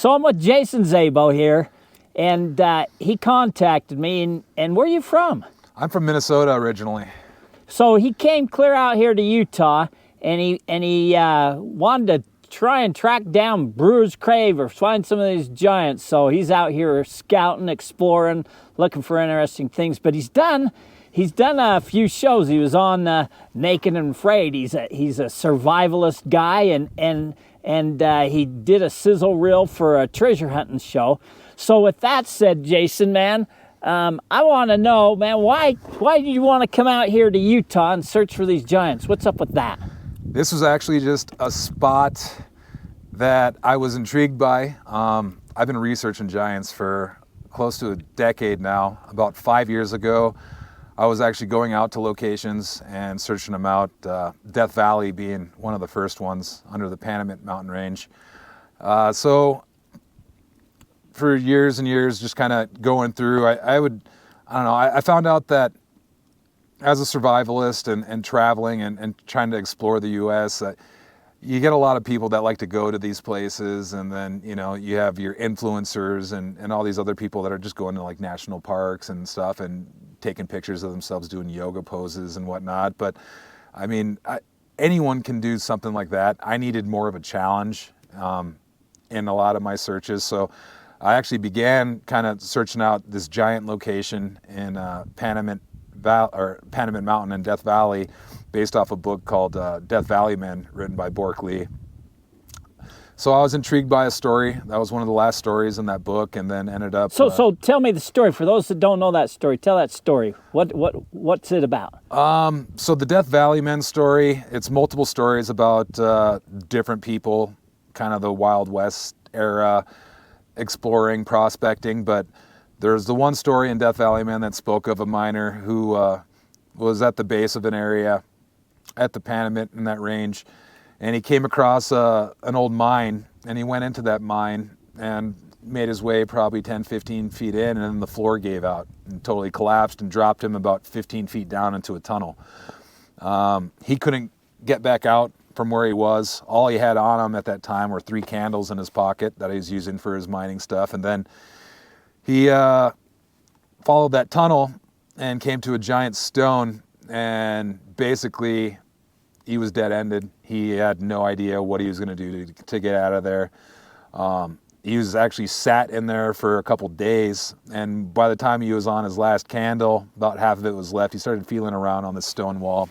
So I'm with Jason Zabo here, and he contacted me. And where are you from? I'm from Minnesota originally. So he came clear out here to Utah, and he wanted to try and track down Brewer's Cave or find some of these giants. So he's out here scouting, exploring, looking for interesting things. But he's done a few shows. He was on Naked and Afraid. He's a survivalist guy, and he did a sizzle reel for a treasure hunting show. So with that said, Jason, man, I want to know, man, why do you want to come out here to Utah and search for these giants? What's up with that? This was actually just a spot that I was intrigued by. I've been researching giants for close to a decade now. About 5 years ago, I was actually going out to locations and searching them out, Death Valley being one of the first ones under the Panamint mountain range. So for years and years, just kind of going through, I found out that as a survivalist and traveling and trying to explore the U.S., you get a lot of people that like to go to these places, and then, you have your influencers and all these other people that are just going to like national parks and stuff and taking pictures of themselves doing yoga poses and whatnot. But I mean, anyone can do something like that. I needed more of a challenge in a lot of my searches. So I actually began kind of searching out this giant location in Panamint Mountain in Death Valley, based off a book called Death Valley Men, written by Bork Lee. So I was intrigued by a story. That was one of the last stories in that book, and then ended up... So tell me the story. For those that don't know that story, tell that story. What's it about? So the Death Valley Men story, it's multiple stories about different people, kind of the Wild West era, exploring, prospecting, but there's the one story in Death Valley Men that spoke of a miner who was at the base of an area at the Panamint in that range, and he came across an old mine, and he went into that mine and made his way probably 10, 15 feet in, and then the floor gave out and totally collapsed and dropped him about 15 feet down into a tunnel. He couldn't get back out from where he was. All he had on him at that time were 3 candles in his pocket that he was using for his mining stuff, and then he followed that tunnel and came to a giant stone, and basically he was dead-ended. He had no idea what he was going to do to get out of there. He was actually sat in there for a couple days, and by the time he was on his last candle, about half of it was left, he started feeling around on the stone wall.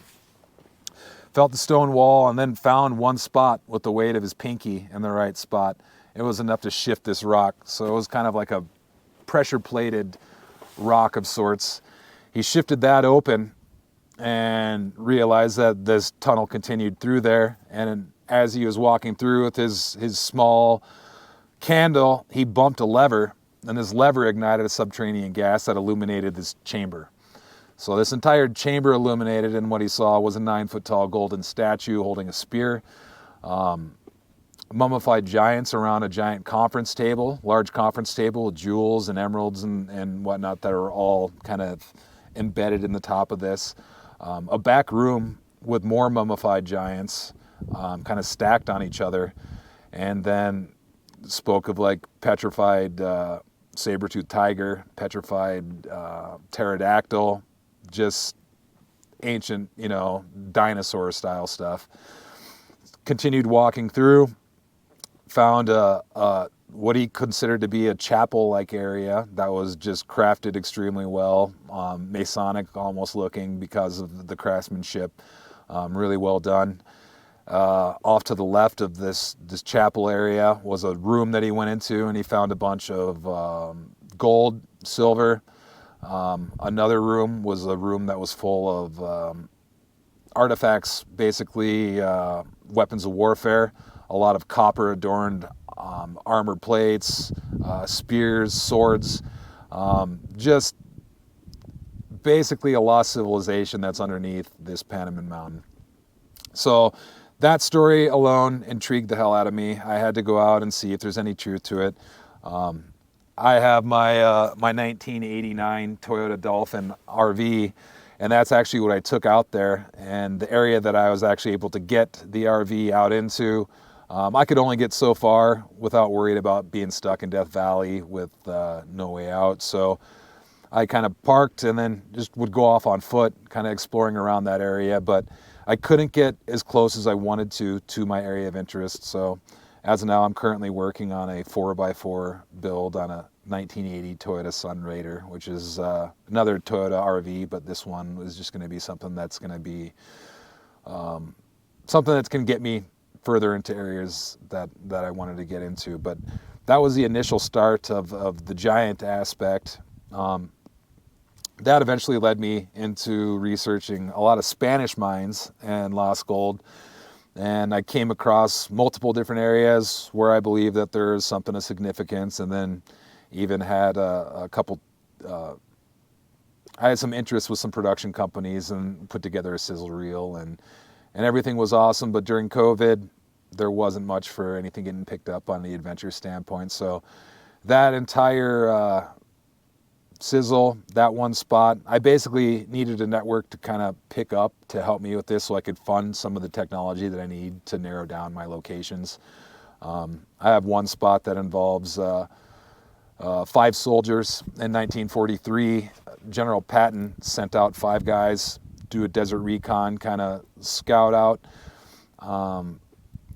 Felt the stone wall, and then found one spot with the weight of his pinky in the right spot. It was enough to shift this rock, so it was kind of like a pressure-plated rock of sorts. He shifted that open and realized that this tunnel continued through there, and as he was walking through with his small candle, he bumped a lever, and this lever ignited a subterranean gas that illuminated this chamber. So this entire chamber illuminated, and what he saw was a 9-foot-tall golden statue holding a spear, mummified giants around a giant conference table, large conference table with jewels and emeralds and whatnot that are all kind of embedded in the top of this. A back room with more mummified giants kind of stacked on each other, and then spoke of like petrified saber-toothed tiger, petrified pterodactyl, just ancient, dinosaur style stuff. Continued walking through, found what he considered to be a chapel-like area that was just crafted extremely well, Masonic almost looking because of the craftsmanship, really well done. Off to the left of this chapel area was a room that he went into, and he found a bunch of gold, silver. Another room was a room that was full of artifacts, basically weapons of warfare, a lot of copper-adorned armored plates, spears, swords, just basically a lost civilization that's underneath this Panamint mountain. So that story alone intrigued the hell out of me. I had to go out and see if there's any truth to it. I have my 1989 Toyota Dolphin RV, and that's actually what I took out there. And the area that I was actually able to get the RV out into I could only get so far without worried about being stuck in Death Valley with no way out. So I kind of parked and then just would go off on foot, kind of exploring around that area. But I couldn't get as close as I wanted to my area of interest. So as of now, I'm currently working on a 4x4 build on a 1980 Toyota Sun Raider, which is another Toyota RV, but this one is just going to be something that's going to be something that's going to get me further into areas that I wanted to get into. But that was the initial start of the giant aspect. That eventually led me into researching a lot of Spanish mines and lost gold. And I came across multiple different areas where I believe that there is something of significance, and then even had a couple, I had some interest with some production companies and put together a sizzle reel, and everything was awesome. But during COVID, there wasn't much for anything getting picked up on the adventure standpoint. So that entire sizzle, that one spot, I basically needed a network to kind of pick up to help me with this so I could fund some of the technology that I need to narrow down my locations. I have one spot that involves 5 soldiers in 1943. General Patton sent out 5 guys, do a desert recon, kind of scout out,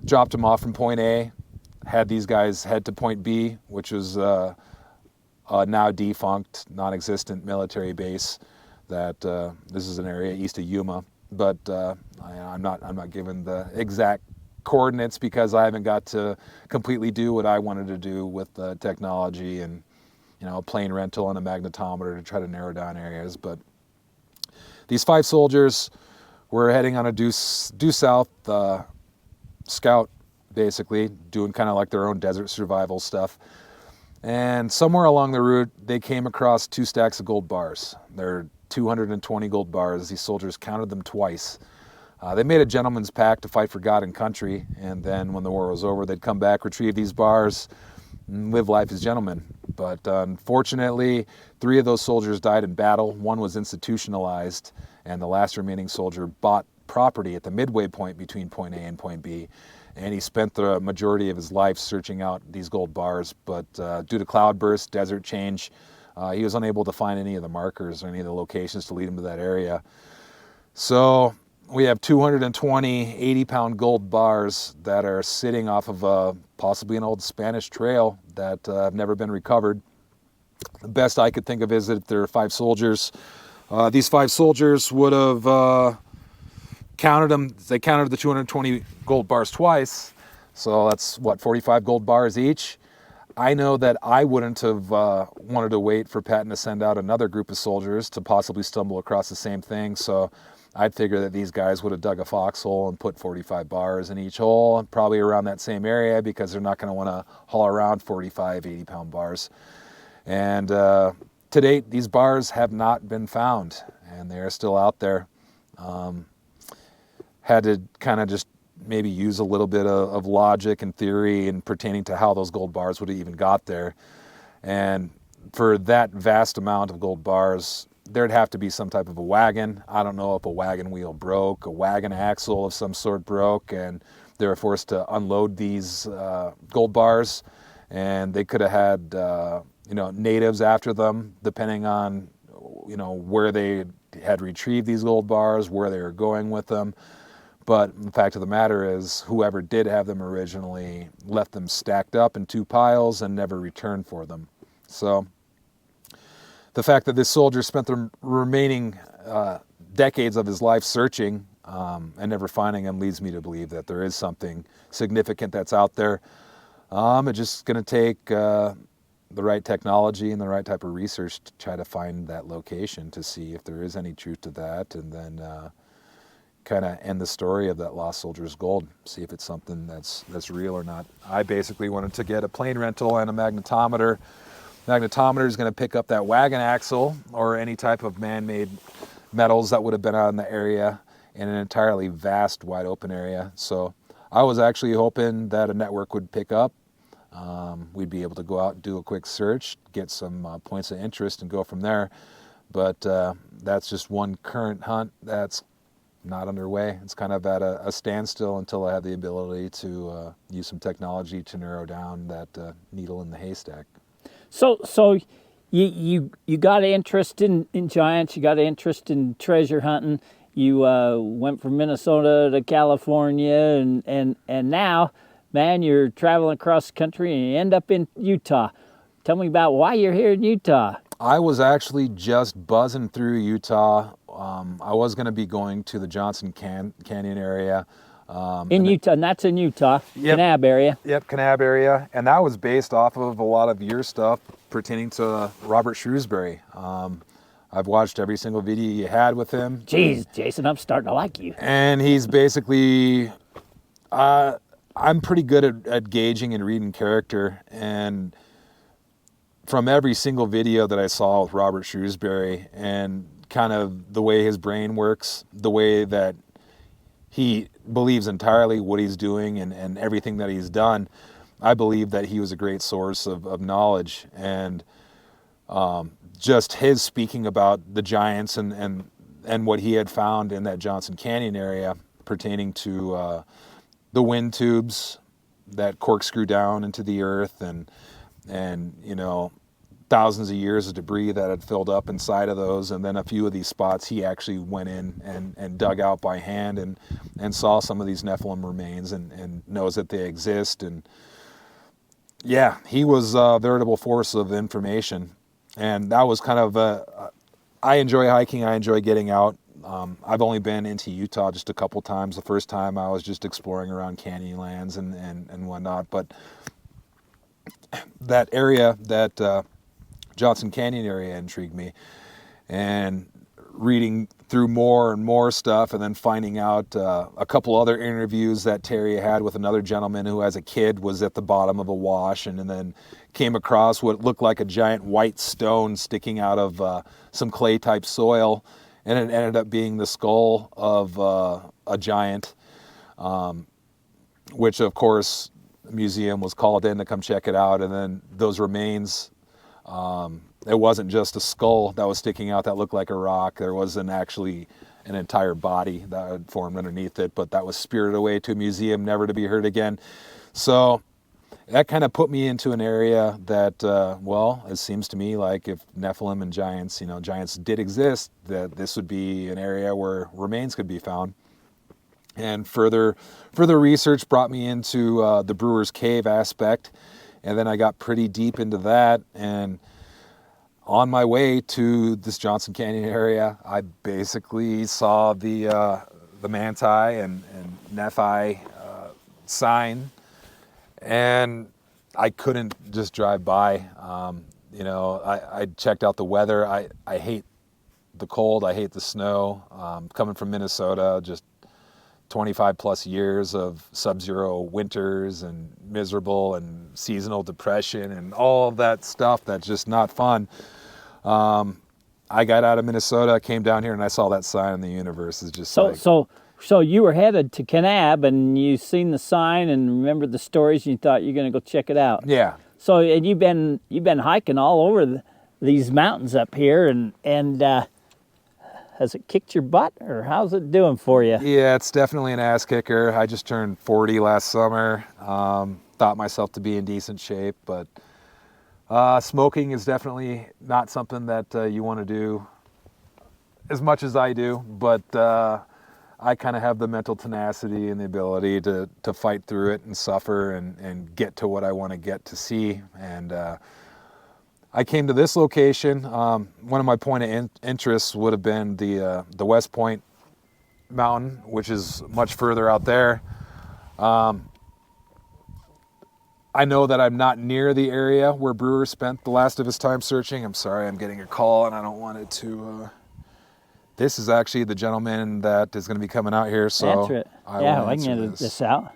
dropped them off from point A, had these guys head to point B, which was now defunct, non-existent military base. That this is an area east of Yuma, but I'm not given the exact coordinates because I haven't got to completely do what I wanted to do with the technology and a plane rental and a magnetometer to try to narrow down areas. But these 5 soldiers were heading on a due south scout, basically doing kind of like their own desert survival stuff. And somewhere along the route, they came across 2 stacks of gold bars. They're 220 gold bars. These soldiers counted them twice. They made a gentleman's pact to fight for God and country, and then when the war was over, they'd come back, retrieve these bars, and live life as gentlemen. But unfortunately, 3 of those soldiers died in battle. 1 was institutionalized, and the last remaining soldier bought property at the midway point between point A and point B. And he spent the majority of his life searching out these gold bars, but due to cloudburst, desert change, he was unable to find any of the markers or any of the locations to lead him to that area. So we have 220 80-pound gold bars that are sitting off of possibly an old Spanish trail that have never been recovered. The best I could think of is that there are 5 soldiers. These 5 soldiers would have counted them. They counted the 220 gold bars twice, so that's 45 gold bars each. I know that I wouldn't have wanted to wait for Patton to send out another group of soldiers to possibly stumble across the same thing, so I'd figure that these guys would have dug a foxhole and put 45 bars in each hole, probably around that same area, because they're not going to want to haul around 45 80-pound bars. And to date, these bars have not been found, and they are still out there. Had to kind of just maybe use a little bit of logic and theory and pertaining to how those gold bars would have even got there. And for that vast amount of gold bars, there'd have to be some type of a wagon. I don't know if a wagon wheel broke, a wagon axle of some sort broke, and they were forced to unload these gold bars. And they could have had natives after them, depending on where they had retrieved these gold bars, where they were going with them. But the fact of the matter is, whoever did have them originally left them stacked up in 2 piles and never returned for them. So the fact that this soldier spent the remaining decades of his life searching and never finding them leads me to believe that there is something significant that's out there. It's just going to take the right technology and the right type of research to try to find that location to see if there is any truth to that, and then kind of end the story of that lost soldier's gold, see if it's something that's real or not. I basically wanted to get a plane rental and a magnetometer. Magnetometer is going to pick up that wagon axle or any type of man-made metals that would have been out in the area in an entirely vast, wide open area. So I was actually hoping that a network would pick up. We'd be able to go out and do a quick search, get some points of interest and go from there. But that's just one current hunt that's not underway. It's kind of at a standstill until I have the ability to use some technology to narrow down that needle in the haystack. So you got an interest in giants. You got an interest in treasure hunting. You went from Minnesota to California, and now, man, you're traveling across the country and you end up in Utah. Tell me about why you're here in Utah. I was actually just buzzing through Utah. I was going to be going to the Johnson Canyon area. In Utah, and that's in Utah, Kanab area. Yep, Kanab area. And that was based off of a lot of your stuff pertaining to Robert Shrewsbury. I've watched every single video you had with him. Jeez, Jason, I'm starting to like you. And he's basically, I'm pretty good at gauging and reading character. And from every single video that I saw with Robert Shrewsbury and kind of the way his brain works, the way that he believes entirely what he's doing and everything that he's done, I believe that he was a great source of knowledge. And just his speaking about the giants and what he had found in that Johnson Canyon area pertaining to the wind tubes that corkscrew down into the earth and you know, thousands of years of debris that had filled up inside of those. And then a few of these spots he actually went in and dug out by hand and saw some of these Nephilim remains and knows that they exist. And yeah, he was a veritable force of information. And that was kind of I enjoy hiking. I enjoy getting out. I've only been into Utah just a couple times. The first time I was just exploring around Canyonlands and whatnot. But that area, that Johnson Canyon area intrigued me. And reading through more and more stuff and then finding out a couple other interviews that Terry had with another gentleman who as a kid was at the bottom of a wash and then came across what looked like a giant white stone sticking out of some clay type soil, and it ended up being the skull of a giant, which of course the museum was called in to come check it out. And then those remains, it wasn't just a skull that was sticking out that looked like a rock. There wasn't actually an entire body that had formed underneath it, but that was spirited away to a museum, never to be heard again. So that kind of put me into an area that, well, it seems to me like if Nephilim and giants, giants did exist, that this would be an area where remains could be found. And further research brought me into the Brewer's Cave aspect, and then I got pretty deep into that. And on my way to this Johnson Canyon area, I basically saw the Manti and Nephi sign, and I couldn't just drive by. I checked out the weather. I hate the cold. I hate the snow. Coming from Minnesota, just 25 plus years of sub-zero winters and miserable and seasonal depression and all of that stuff that's just not fun. I got out of Minnesota, came down here, and I saw that sign in the universe. It's just So you were headed to Kanab, and you seen the sign and remembered the stories, and you thought you're going to go check it out. Yeah. So and you've been hiking all over these mountains up here, and has it kicked your butt, or how's it doing for you? Yeah, it's definitely an ass kicker. I just turned 40 last summer. Thought myself to be in decent shape, but smoking is definitely not something that you want to do as much as I do, but I kind of have the mental tenacity and the ability to fight through it and suffer and get to what I want to get to see. And I came to this location. One of my point of interest would have been the West Point Mountain, which is much further out there. I know that I'm not near the area where Brewer spent the last of his time searching. I'm sorry, I'm getting a call and I don't want it to... This is actually the gentleman that is going to be coming out here, so... Answer it. I can get this out.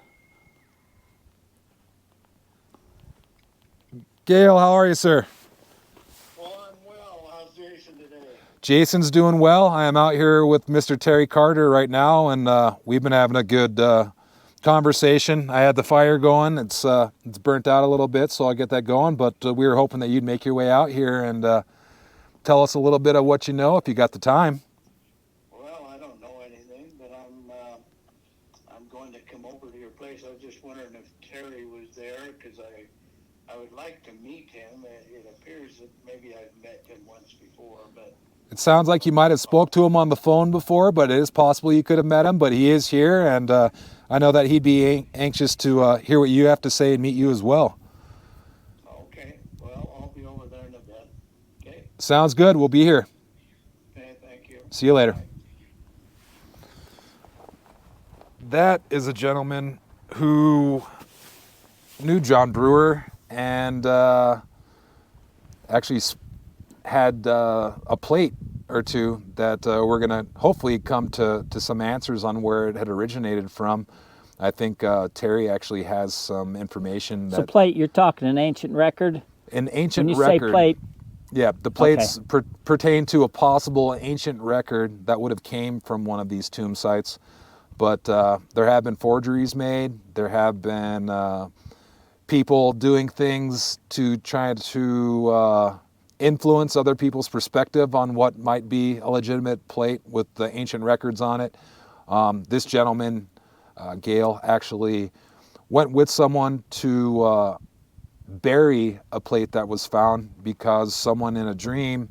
Gail, how are you, sir? Well, I'm well. How's Jason today? Jason's doing well. I am out here with Mr. Terry Carter right now, and we've been having a good conversation. I had the fire going. It's burnt out a little bit, so I'll get that going, but we were hoping that you'd make your way out here and tell us a little bit of what you know if you got the time. Well, I don't know anything. but I'm going to come over to your place. I was just wondering if Terry was there, because I would like to meet him. It appears that maybe I've met him once before, but It sounds like you might have spoke to him on the phone before, but it is possible you could have met him. But he is here, and I know that he'd be anxious to hear what you have to say and meet you as well. okay. Well, I'll be over there in a bit. Okay. Sounds good. We'll be here. Okay. Thank you. See you later. Bye. That is a gentleman who knew John Brewer and actually had a plate or two that we're going to hopefully come to some answers on where it had originated from. I think Terry actually has some information. So plate, you're talking an ancient record? An ancient when you record. say plate? Yeah, the plates pertain to a possible ancient record that would have came from one of these tomb sites. But there have been forgeries made. There have been people doing things to try to influence other people's perspective on what might be a legitimate plate with the ancient records on it. This gentleman, Gail, actually went with someone to bury a plate that was found because someone in a dream,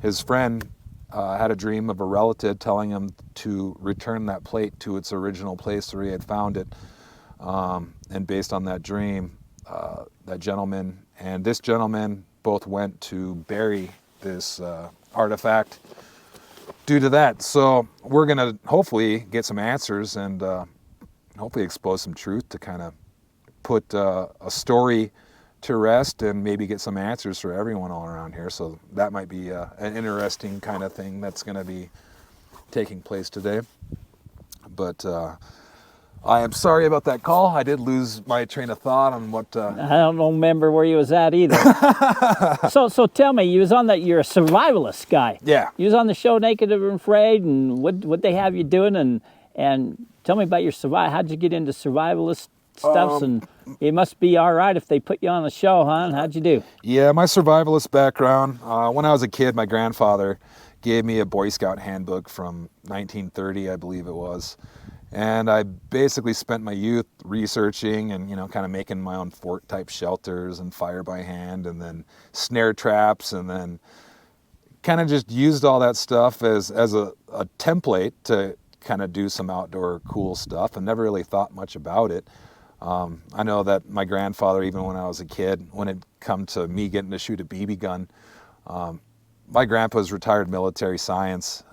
his friend, had a dream of a relative telling him to return that plate to its original place where he had found it. And based on that dream, that gentleman and this gentleman both went to bury this artifact due to that. So we're going to hopefully get some answers and hopefully expose some truth to kind of put a story to rest and maybe get some answers for everyone all around here. So that might be an interesting kind of thing that's going to be taking place today. But I am sorry about that call. I did lose my train of thought on what... I don't remember where you was at either. So tell me, you was on that. You're a survivalist guy. Yeah. You was on the show Naked and Afraid, and what they have you doing, and tell me about your how'd you get into survivalist stuff? And it must be all right if they put you on the show, huh? How'd you do? Yeah, my survivalist background. When I was a kid, my grandfather gave me a Boy Scout handbook from 1930, I believe it was. And I basically spent my youth researching and, kind of making my own fort-type shelters and fire by hand and then snare traps, and then kind of just used all that stuff as a template to kind of do some outdoor cool stuff and never really thought much about it. I know that my grandfather, even when I was a kid, when it come to me getting to shoot a BB gun, my grandpa's retired military science.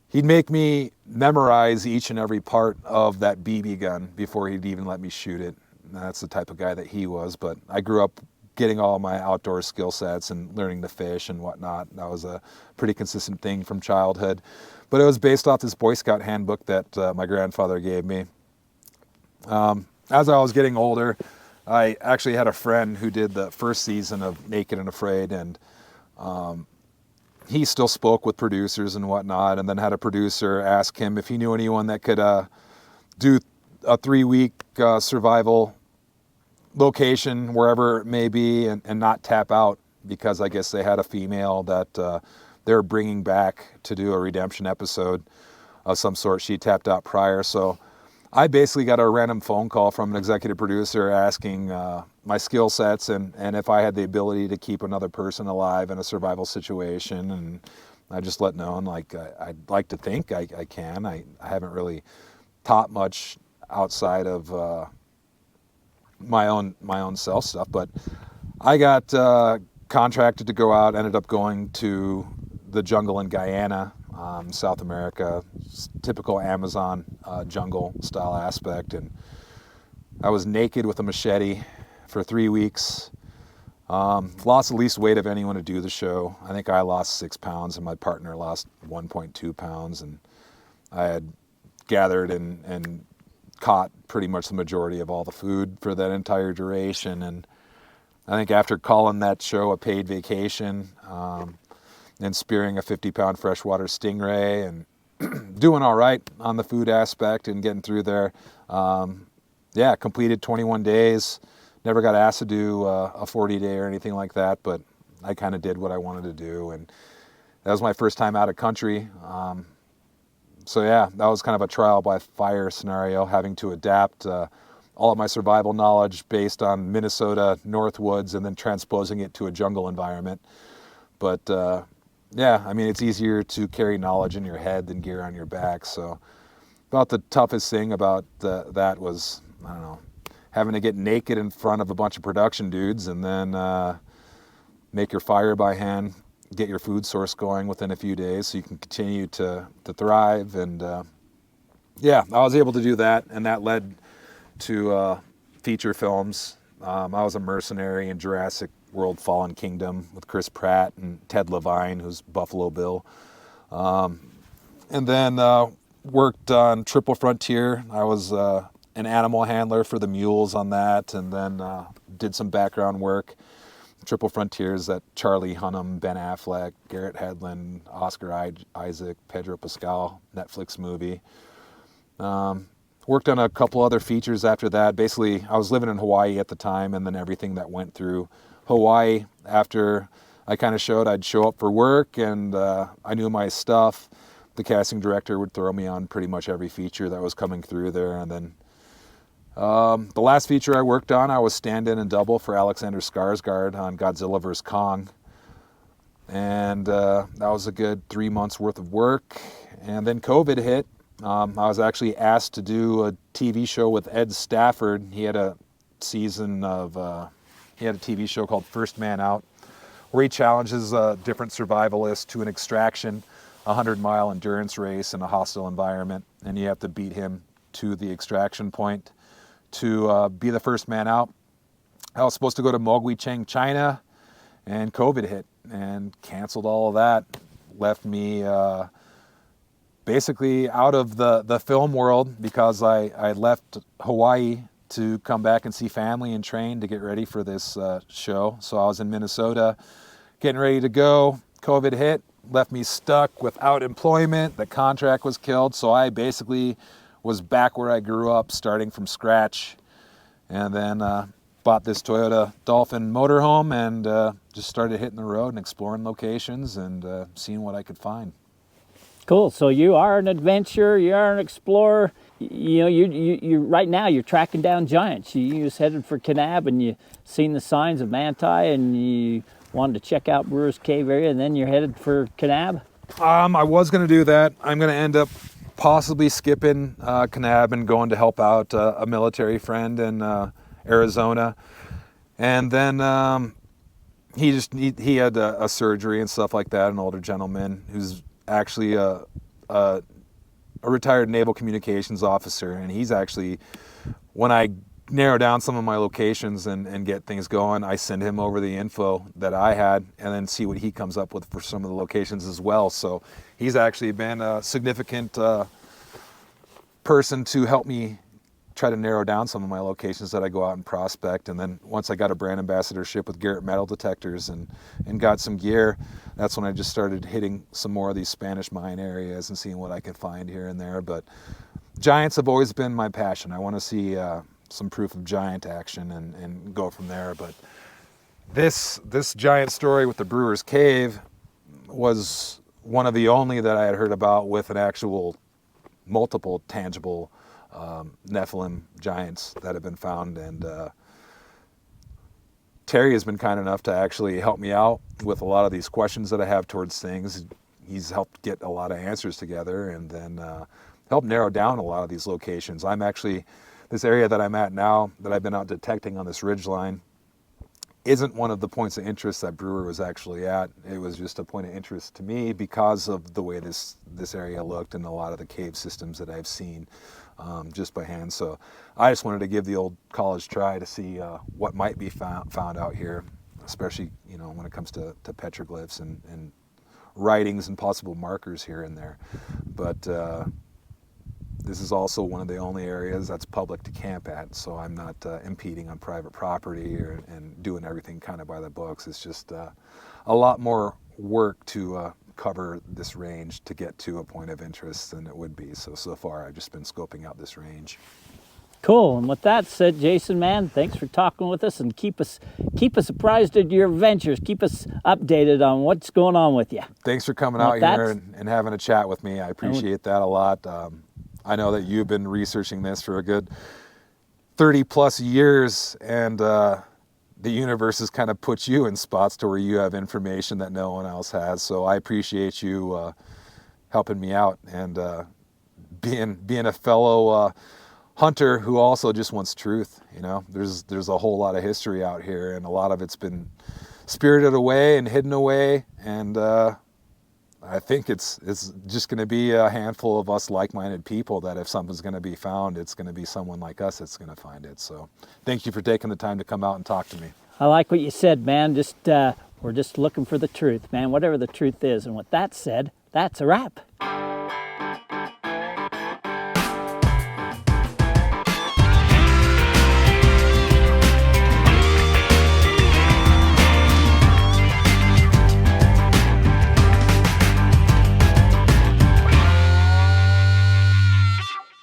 He'd make me memorize each and every part of that BB gun before he'd even let me shoot it. And that's the type of guy that he was. But I grew up getting all my outdoor skill sets and learning to fish and whatnot. That was a pretty consistent thing from childhood. But it was based off this Boy Scout handbook that my grandfather gave me. As I was getting older, I actually had a friend who did the first season of Naked and Afraid, and he still spoke with producers and whatnot, and then had a producer ask him if he knew anyone that could do a 3-week survival location, wherever it may be, and not tap out, because I guess they had a female that they were bringing back to do a redemption episode of some sort. She tapped out prior, so I basically got a random phone call from an executive producer asking my skill sets and if I had the ability to keep another person alive in a survival situation. And I just let known, like, I'd like to think I can. I haven't really taught much outside of my own self stuff, but I got contracted to go out, ended up going to the jungle in Guyana, South America, typical Amazon jungle style aspect, and I was naked with a machete for 3 weeks. Lost the least weight of anyone to do the show. I think I lost 6 pounds and my partner lost 1.2 pounds, and I had gathered and caught pretty much the majority of all the food for that entire duration. And I think after calling that show a paid vacation, and spearing a 50-pound freshwater stingray and doing all right on the food aspect and getting through there. Completed 21 days. Never got asked to do a 40-day or anything like that, but I kind of did what I wanted to do. And that was my first time out of country. So yeah, that was kind of a trial by fire scenario, having to adapt all of my survival knowledge based on Minnesota Northwoods and then transposing it to a jungle environment. But yeah, I mean, it's easier to carry knowledge in your head than gear on your back. So about the toughest thing about that was, I don't know, having to get naked in front of a bunch of production dudes and then make your fire by hand, get your food source going within a few days so you can continue to thrive. And yeah, I was able to do that, and that led to feature films. I was a mercenary in Jurassic World Fallen Kingdom with Chris Pratt and Ted Levine, who's Buffalo Bill. And then worked on Triple Frontier. I was an animal handler for the mules on that, and then did some background work. Triple Frontiers, that Charlie Hunnam, Ben Affleck, Garrett Hedlund, Oscar Isaac, Pedro Pascal Netflix movie. Worked on a couple other features after that. Basically, I was living in Hawaii at the time, and then everything that went through Hawaii after I kind of showed I'd show up for work and I knew my stuff. The casting director would throw me on pretty much every feature that was coming through there, and then the last feature I worked on, I was stand-in and double for Alexander Skarsgård on Godzilla vs. Kong. And that was a good 3 months worth of work. And then COVID hit. I was actually asked to do a TV show with Ed Stafford. He had a TV show called First Man Out, where he challenges different survivalists to an extraction, 100-mile endurance race in a hostile environment. And you have to beat him to the extraction point to be the first man out. I was supposed to go to Mogui Cheng, China, and COVID hit and canceled all of that. Left me basically out of the film world because I left Hawaii to come back and see family and train to get ready for this show. So I was in Minnesota getting ready to go. COVID hit, left me stuck without employment. The contract was killed, so I basically was back where I grew up, starting from scratch, and then bought this Toyota Dolphin motorhome and just started hitting the road and exploring locations and seeing what I could find. Cool. So you are an adventurer. You are an explorer. You know, you right now you're tracking down giants. You just headed for Kanab and you seen the signs of manti and you wanted to check out Brewer's Cave area, and then you're headed for Kanab. I was going to do that. I'm going to end up possibly skipping Kanab and going to help out a military friend in Arizona. And then he had a surgery and stuff like that, an older gentleman who's actually a retired naval communications officer. And he's actually, when I narrow down some of my locations and get things going, I send him over the info that I had and then see what he comes up with for some of the locations as well. So he's actually been a significant person to help me try to narrow down some of my locations that I go out and prospect. And then once I got a brand ambassadorship with Garrett Metal Detectors and got some gear, that's when I just started hitting some more of these Spanish mine areas and seeing what I could find here and there. But giants have always been my passion. I want to see some proof of giant action and go from there. But this giant story with the Brewer's Cave was one of the only that I had heard about with an actual multiple tangible Nephilim giants that have been found. And Terry has been kind enough to actually help me out with a lot of these questions that I have towards things. He's helped get a lot of answers together and then helped narrow down a lot of these locations. I'm actually, this area that I'm at now, that I've been out detecting on this ridgeline, isn't one of the points of interest that Brewer was actually at. It was just a point of interest to me because of the way this area looked and a lot of the cave systems that I've seen just by hand. So I just wanted to give the old college try to see what might be found out here, especially when it comes to petroglyphs and writings and possible markers here and there. But this is also one of the only areas that's public to camp at, so I'm not impeding on private property and doing everything kind of by the books. It's just a lot more work to cover this range to get to a point of interest than it would be. So far I've just been scoping out this range. Cool. And with that said, Jason, man, thanks for talking with us, and keep us apprised of your adventures. Keep us updated on what's going on with you. Thanks for coming out here and having a chat with me. I appreciate that a lot. I know that you've been researching this for a good 30 plus years, and the universe has kind of put you in spots to where you have information that no one else has. So I appreciate you helping me out, and being a fellow hunter who also just wants truth. You know, there's a whole lot of history out here, and a lot of it's been spirited away and hidden away, and I think it's just going to be a handful of us like-minded people that if something's going to be found, it's going to be someone like us that's going to find it. So thank you for taking the time to come out and talk to me. I like what you said, man. We're just looking for the truth, man, whatever the truth is. And with that said, that's a wrap.